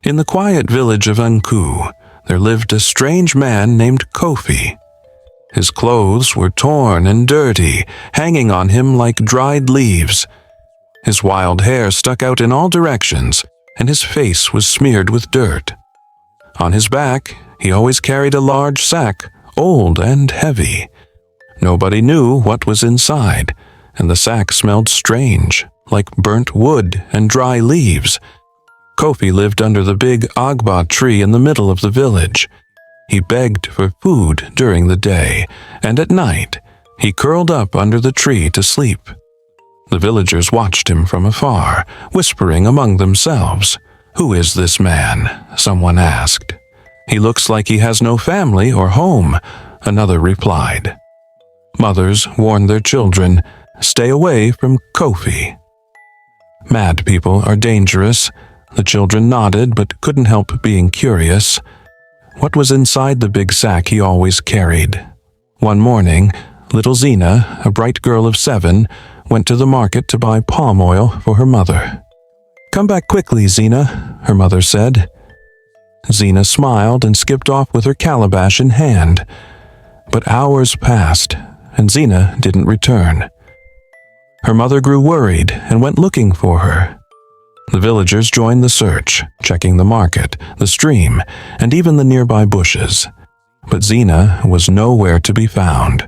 In the quiet village of Anku, there lived a strange man named Kofi. His clothes were torn and dirty, hanging on him like dried leaves. His wild hair stuck out in all directions, and his face was smeared with dirt. On his back, he always carried a large sack, old and heavy. Nobody knew what was inside, and the sack smelled strange, like burnt wood and dry leaves. Kofi lived under the big agba tree in the middle of the village. He begged for food during the day, and at night, he curled up under the tree to sleep. The villagers watched him from afar, whispering among themselves. "Who is this man?" someone asked. "He looks like he has no family or home," another replied. Mothers warned their children, "Stay away from Kofi." Mad people are dangerous. The children nodded but couldn't help being curious. What was inside the big sack he always carried? One morning, little Zena, a bright girl of 7, went to the market to buy palm oil for her mother. "Come back quickly, Zena," her mother said. Zena smiled and skipped off with her calabash in hand. But hours passed, and Zena didn't return. Her mother grew worried and went looking for her. The villagers joined the search, checking the market, the stream, and even the nearby bushes. But Zena was nowhere to be found.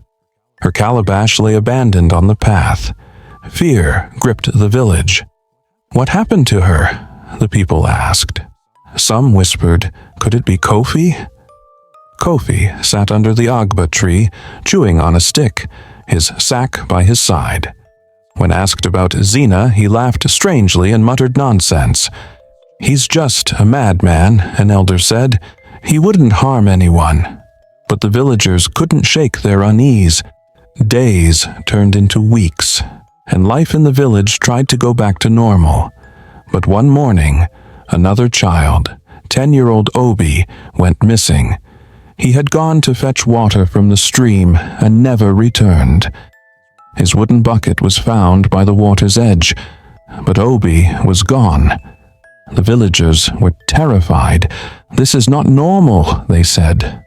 Her calabash lay abandoned on the path. Fear gripped the village. "What happened to her?" the people asked. Some whispered, "Could it be Kofi?" Kofi sat under the agba tree, chewing on a stick, his sack by his side. When asked about Zena, he laughed strangely and muttered nonsense. "He's just a madman," an elder said. "He wouldn't harm anyone." But the villagers couldn't shake their unease. Days turned into weeks, and life in the village tried to go back to normal. But one morning, another child, 10-year-old Obi, went missing. He had gone to fetch water from the stream and never returned. His wooden bucket was found by the water's edge, but Obi was gone. The villagers were terrified. "This is not normal," they said.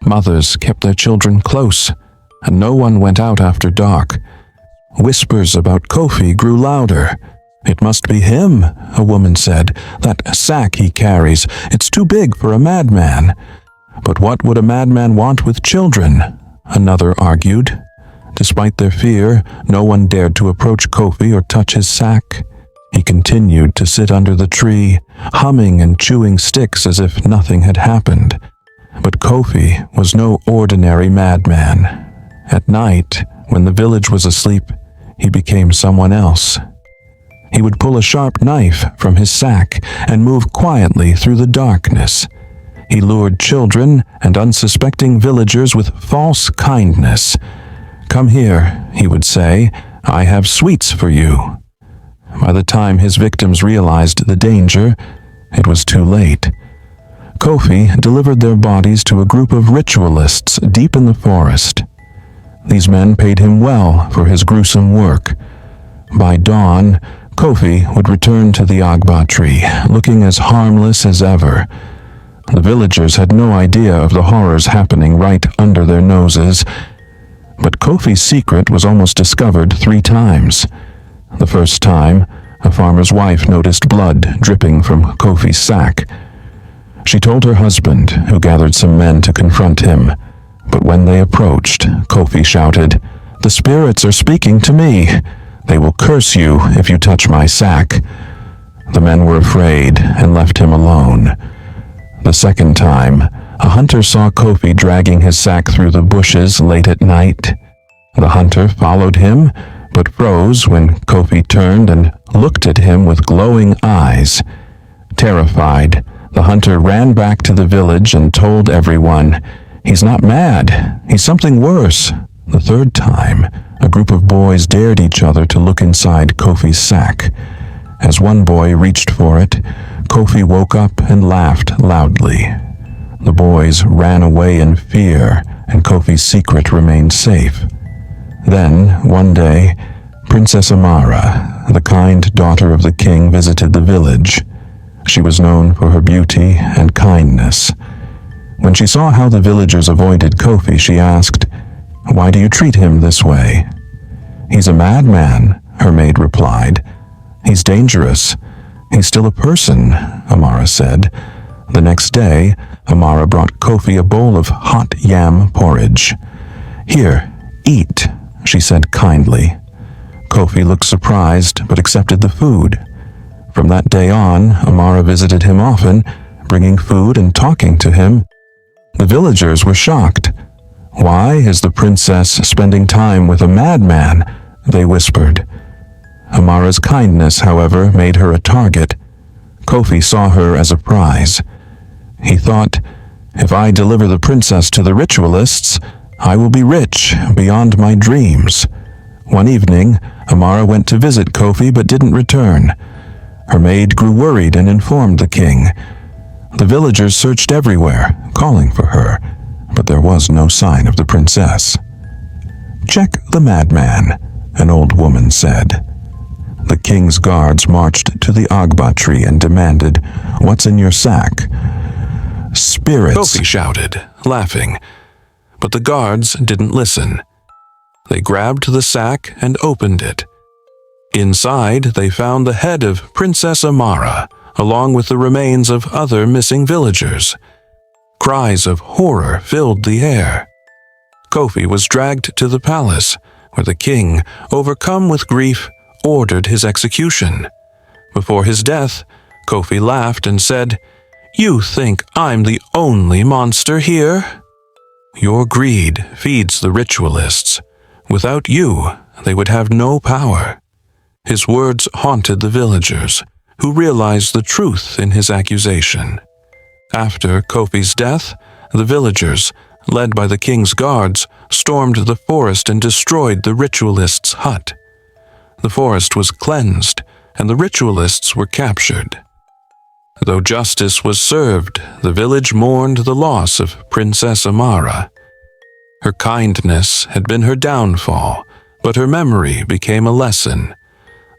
Mothers kept their children close, and no one went out after dark. Whispers about Kofi grew louder. "It must be him," a woman said. "That sack he carries, it's too big for a madman." "But what would a madman want with children?" another argued. Despite their fear, no one dared to approach Kofi or touch his sack. He continued to sit under the tree, humming and chewing sticks as if nothing had happened. But Kofi was no ordinary madman. At night, when the village was asleep, he became someone else. He would pull a sharp knife from his sack and move quietly through the darkness. He lured children and unsuspecting villagers with false kindness. "Come here," he would say, "I have sweets for you." By the time his victims realized the danger, it was too late. Kofi delivered their bodies to a group of ritualists deep in the forest. These men paid him well for his gruesome work. By dawn, Kofi would return to the agba tree, looking as harmless as ever. The villagers had no idea of the horrors happening right under their noses. But Kofi's secret was almost discovered 3 times. The first time, a farmer's wife noticed blood dripping from Kofi's sack. She told her husband, who gathered some men to confront him. But when they approached, Kofi shouted, "The spirits are speaking to me. They will curse you if you touch my sack." The men were afraid and left him alone. The second time, a hunter saw Kofi dragging his sack through the bushes late at night. The hunter followed him, but froze when Kofi turned and looked at him with glowing eyes. Terrified, the hunter ran back to the village and told everyone, "He's not mad, he's something worse." The third time, a group of boys dared each other to look inside Kofi's sack. As one boy reached for it, Kofi woke up and laughed loudly. The boys ran away in fear, and Kofi's secret remained safe. Then, one day, Princess Amara, the kind daughter of the king, visited the village. She was known for her beauty and kindness. When she saw how the villagers avoided Kofi, she asked, "Why do you treat him this way?" "He's a madman," her maid replied. "He's dangerous. He's still a person," Amara said. The next day, Amara brought Kofi a bowl of hot yam porridge. "Here, eat," she said kindly. Kofi looked surprised but accepted the food. From that day on, Amara visited him often, bringing food and talking to him. The villagers were shocked. "Why is the princess spending time with a madman?" they whispered. Amara's kindness, however, made her a target. Kofi saw her as a prize. He thought, "If I deliver the princess to the ritualists, I will be rich beyond my dreams." One evening, Amara went to visit Kofi but didn't return. Her maid grew worried and informed the king. The villagers searched everywhere, calling for her, but there was no sign of the princess. "Check the madman," an old woman said. The king's guards marched to the agba tree and demanded, "What's in your sack?" "Spirits," Kofi shouted, laughing. But the guards didn't listen. They grabbed the sack and opened it. Inside, they found the head of Princess Amara, along with the remains of other missing villagers. Cries of horror filled the air. Kofi was dragged to the palace, where the king, overcome with grief, ordered his execution. Before his death, Kofi laughed and said, "You think I'm the only monster here? Your greed feeds the ritualists. Without you, they would have no power." His words haunted the villagers, who realized the truth in his accusation. After Kofi's death, the villagers, led by the king's guards, stormed the forest and destroyed the ritualist's hut. The forest was cleansed, and the ritualists were captured. Though justice was served, the village mourned the loss of Princess Amara. Her kindness had been her downfall, but her memory became a lesson.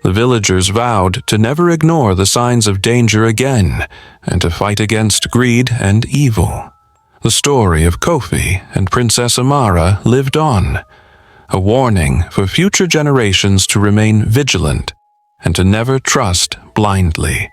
The villagers vowed to never ignore the signs of danger again and to fight against greed and evil. The story of Kofi and Princess Amara lived on, a warning for future generations to remain vigilant and to never trust blindly.